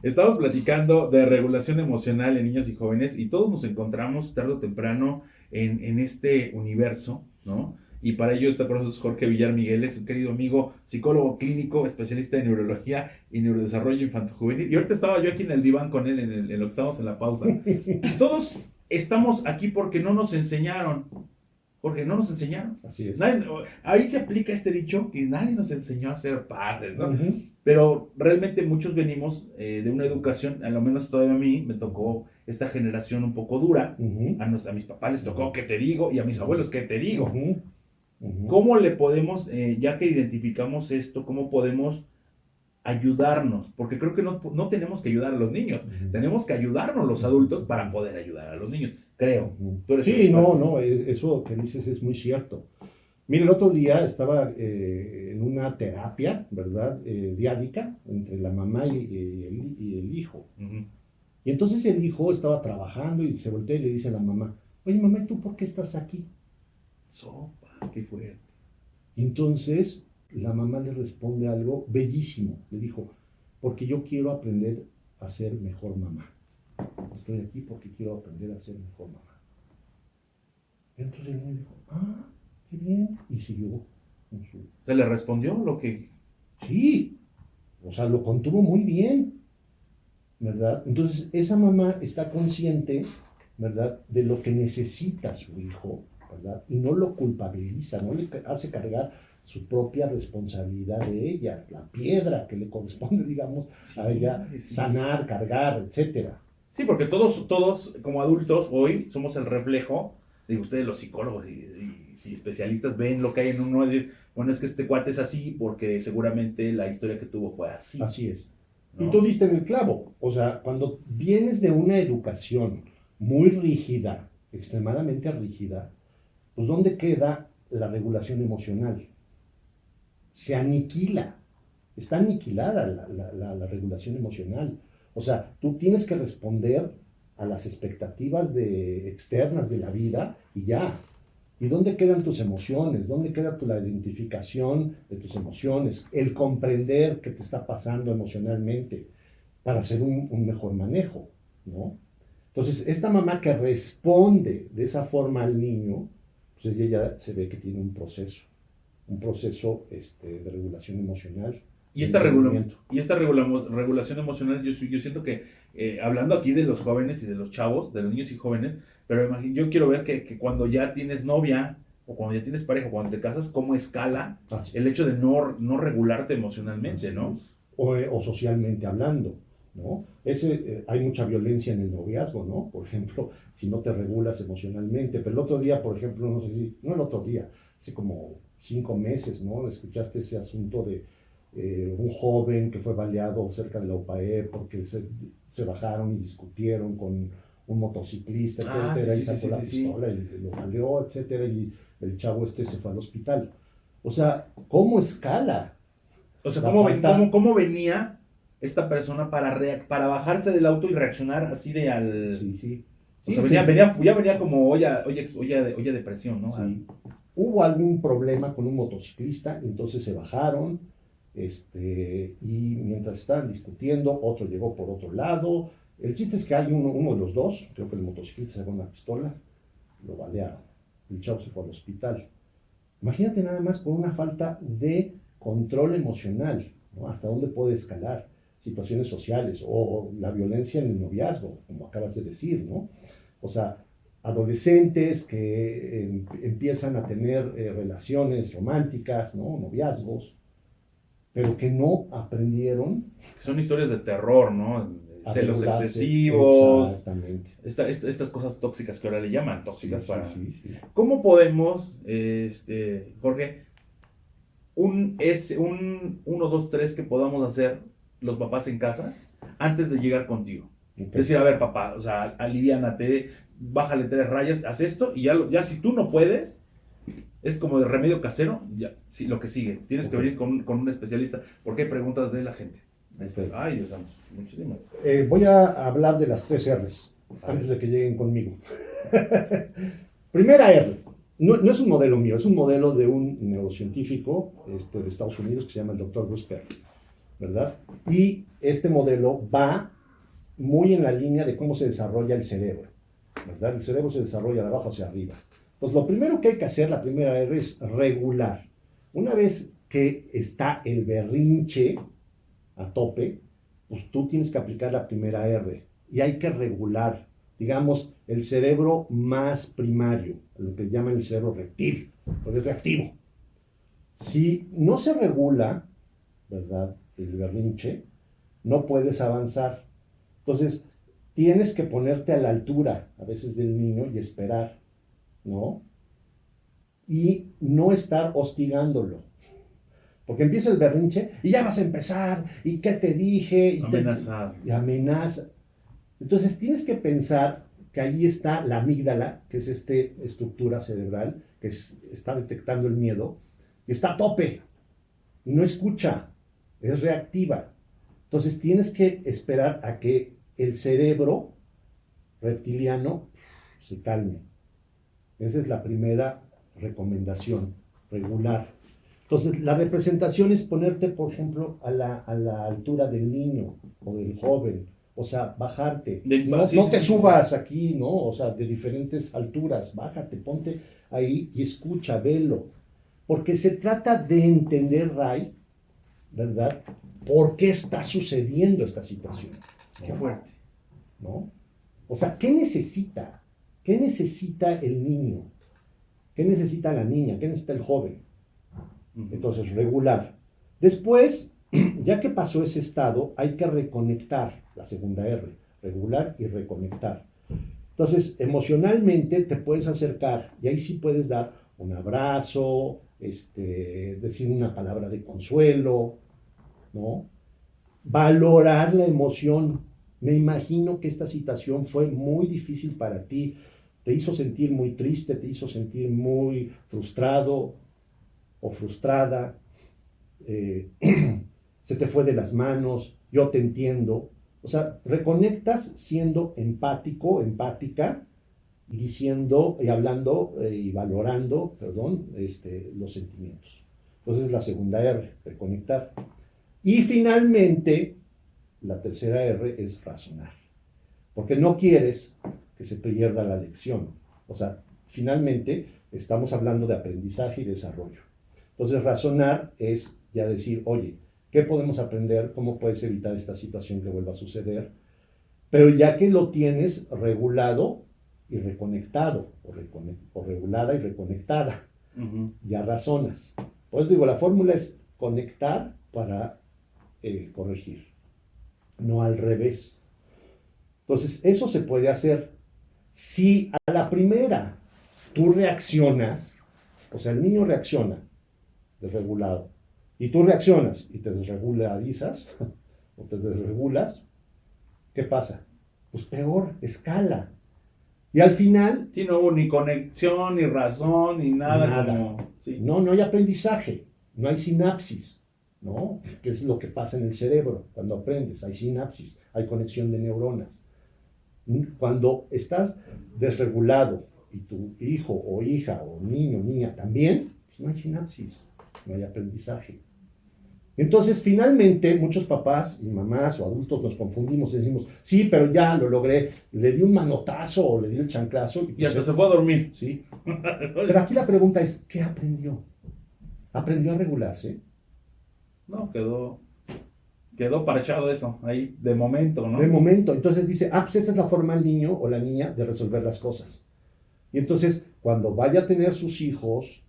Estamos platicando de regulación emocional en niños y jóvenes y todos nos encontramos tarde o temprano en este universo, ¿no? Y para ello está con nosotros Jorge Villar Miguel, es un querido amigo, psicólogo clínico, especialista en neurología y neurodesarrollo infanto-juvenil. Y ahorita estaba yo aquí en el diván con él, en lo que estábamos en la pausa. Todos estamos aquí porque no nos enseñaron. Jorge, no nos enseñaron. Así es. Ahí se aplica este dicho que nadie nos enseñó a ser padres, ¿no? Ujú. Pero realmente muchos venimos de una educación, a lo menos todavía a mí me tocó esta generación un poco dura. Ujú. A mis papás les tocó, ¿qué te digo? Y a mis abuelos, ¿qué te digo? Ujú. Ujú. ¿Cómo le podemos, ya que identificamos esto, cómo podemos ayudarnos? Porque creo que no tenemos que ayudar a los niños, Ujú. tenemos que ayudarnos los adultos para poder ayudar a los niños, creo. Ujú. Tú eres el Sí, no, experto. no, eso que dices es muy cierto. Mira, el otro día estaba en una terapia, ¿verdad? Diádica entre la mamá y el hijo. Ujú. Y entonces el hijo estaba trabajando y se voltea y le dice a la mamá, oye, mamá, ¿y tú por qué estás aquí? Sopas, qué fuerte. Y entonces la mamá le responde algo bellísimo. Le dijo, porque yo quiero aprender a ser mejor mamá. Estoy aquí porque quiero aprender a ser mejor mamá. Y entonces el niño dijo, qué bien. Y siguió con su... ¿Se le respondió lo que... Sí, o sea, lo contuvo muy bien, ¿verdad? Entonces esa mamá está consciente, ¿verdad?, de lo que necesita su hijo, ¿verdad? Y no lo culpabiliza, no le hace cargar su propia responsabilidad de ella, la piedra que le corresponde, digamos, a ella Sí. sanar, cargar, etcétera. Sí, porque todos como adultos hoy somos el reflejo, digo, ustedes los psicólogos y especialistas ven lo que hay en uno y decir, bueno, es que este cuate es así porque seguramente la historia que tuvo fue así, Así es. Y ¿no? tú diste en el clavo. O sea, cuando vienes de una educación muy rígida, extremadamente rígida, pues ¿dónde queda la regulación emocional? Se aniquila. Está aniquilada la regulación emocional. O sea, tú tienes que responder a las expectativas externas de la vida y ya. ¿Y dónde quedan tus emociones? ¿Dónde queda la identificación de tus emociones? El comprender qué te está pasando emocionalmente para hacer un mejor manejo, ¿no? Entonces, esta mamá que responde de esa forma al niño, pues ella ya se ve que tiene un proceso de regulación emocional, Y de esta, entendimiento. regulación emocional, yo siento que, hablando aquí de los jóvenes y de los chavos, de los niños y jóvenes, pero yo quiero ver que cuando ya tienes novia, o cuando ya tienes pareja, o cuando te casas, cómo escala Así, el hecho de no regularte emocionalmente, así ¿no? es. O socialmente hablando, ¿no? Hay mucha violencia en el noviazgo, ¿no? Por ejemplo, si no te regulas emocionalmente. Pero el otro día, por ejemplo, no sé si, no el otro día, hace como 5 meses, ¿no? Escuchaste ese asunto de un joven que fue baleado cerca de la UPAE porque se bajaron y discutieron con un motociclista, etcétera, y sacó la pistola y lo baleó, etcétera, y el chavo se fue al hospital. O sea, ¿cómo escala? O sea, La falta... cómo venía esta persona para bajarse del auto y reaccionar así de Sí, sí. O Sí, sea, sí, sí. ya venía como olla de presión, ¿no? Sí. Hubo algún problema con un motociclista, entonces se bajaron, y mientras estaban discutiendo, otro llegó por otro lado. El chiste es que hay uno de los dos, creo que el motociclista sacó una pistola, lo balearon. El chavo se fue al hospital. Imagínate nada más por una falta de control emocional, ¿no? Hasta dónde puede escalar situaciones sociales o la violencia en el noviazgo, como acabas de decir, ¿no? O sea, adolescentes que empiezan a tener relaciones románticas, ¿no? Noviazgos, pero que no aprendieron Son historias de terror, ¿no? a Celos regularse. excesivos, Exactamente. estas cosas tóxicas que ahora le llaman tóxicas Sí, sí, para... sí, sí. ¿Cómo podemos, Jorge, un 1, 2, 3 que podamos hacer los papás en casa antes de llegar contigo? Okay. Decir, a ver, papá, o sea, aliviánate, bájale 3 rayas, haz esto y ya si tú no puedes, es como de remedio casero, ya, sí, lo que sigue. Tienes que venir con un especialista, porque hay preguntas de la gente. Ay, Dios santo, muchísimas. Voy a hablar de las 3 R's antes de que lleguen conmigo. Primera R. No es un modelo mío, es un modelo de un neurocientífico de Estados Unidos que se llama el Dr. Bruce Perry. ¿verdad? Y este modelo va muy en la línea de cómo se desarrolla el cerebro, ¿verdad? El cerebro se desarrolla de abajo hacia arriba. Pues lo primero que hay que hacer, la primera R, es regular. Una vez que está el berrinche a tope, pues tú tienes que aplicar la primera R y hay que regular, digamos, el cerebro más primario, lo que llaman el cerebro reptil, porque es reactivo. Si no se regula, ¿verdad?, el berrinche, no puedes avanzar. Entonces, tienes que ponerte a la altura, a veces, del niño y esperar, ¿no? Y no estar hostigándolo. Porque empieza el berrinche y ya vas a empezar, y qué te dije, y amenazar. Y amenaza. Entonces, tienes que pensar que ahí está la amígdala, que es esta estructura cerebral que está detectando el miedo, y está a tope, y no escucha, es reactiva. Entonces tienes que esperar a que el cerebro reptiliano se calme. Esa es la primera recomendación, regular. Entonces la representación es ponerte, por ejemplo, a la altura del niño o del joven. O sea, bajarte. No te subas aquí, ¿no? O sea, de diferentes alturas. Bájate, ponte ahí y escucha, velo. Porque se trata de entender, Ray, ¿verdad?, por qué está sucediendo esta situación. Qué fuerte. ¿No? O sea, ¿qué necesita? ¿Qué necesita el niño? ¿Qué necesita la niña? ¿Qué necesita el joven? Entonces, regular. Después, ya que pasó ese estado, hay que reconectar, la segunda R, regular y reconectar. Entonces, emocionalmente te puedes acercar y ahí sí puedes dar un abrazo, decir una palabra de consuelo, ¿no? Valorar la emoción. Me imagino que esta situación fue muy difícil para ti, te hizo sentir muy triste, te hizo sentir muy frustrado o frustrada, se te fue de las manos, yo te entiendo. O sea, reconectas siendo empático, empática, y diciendo, y hablando, y valorando, los sentimientos. Entonces, la segunda R, reconectar. Y finalmente, la tercera R es razonar. Porque no quieres que se pierda la lección. O sea, finalmente, estamos hablando de aprendizaje y desarrollo. Entonces, razonar es ya decir, oye, ¿qué podemos aprender? ¿Cómo puedes evitar esta situación que vuelva a suceder? Pero ya que lo tienes regulado y reconectado, o regulada y reconectada, ya razonas. Por eso digo, la fórmula es conectar para corregir, no al revés. Entonces, eso se puede hacer. Si a la primera tú reaccionas, o sea, el niño reacciona desregulado, y tú reaccionas y te desregularizas, o te desregulas, ¿qué pasa? Pues peor, escala. Y al final... Sí, no hubo ni conexión, ni razón, ni nada. Sí. No hay aprendizaje, no hay sinapsis, ¿no? Que es lo que pasa en el cerebro cuando aprendes. Hay sinapsis, hay conexión de neuronas. Cuando estás desregulado y tu hijo o hija o niño o niña también, pues no hay sinapsis, no hay aprendizaje. Entonces, finalmente, muchos papás y mamás o adultos nos confundimos y decimos, sí, pero ya lo logré, le di un manotazo o le di el chanclazo. Y hasta se fue a dormir. Sí. Pero aquí la pregunta es, ¿qué aprendió? ¿Aprendió a regularse? No, quedó parchado eso, ahí, de momento, ¿no? De momento. Entonces dice, pues esta es la forma del niño o la niña de resolver las cosas. Y entonces, cuando vaya a tener sus hijos,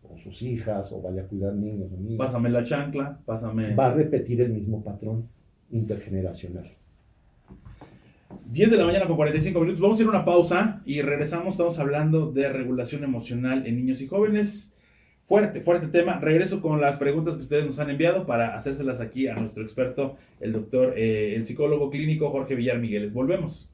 o sus hijas, o vaya a cuidar niños o niñas, pásame la chancla, pásame... va a repetir el mismo patrón intergeneracional. 10 de la mañana con 45 minutos. Vamos a ir a una pausa y regresamos. Estamos hablando de regulación emocional en niños y jóvenes. Fuerte tema. Regreso con las preguntas que ustedes nos han enviado para hacérselas aquí a nuestro experto, el doctor, el psicólogo clínico Jorge Villar Migueles. Volvemos.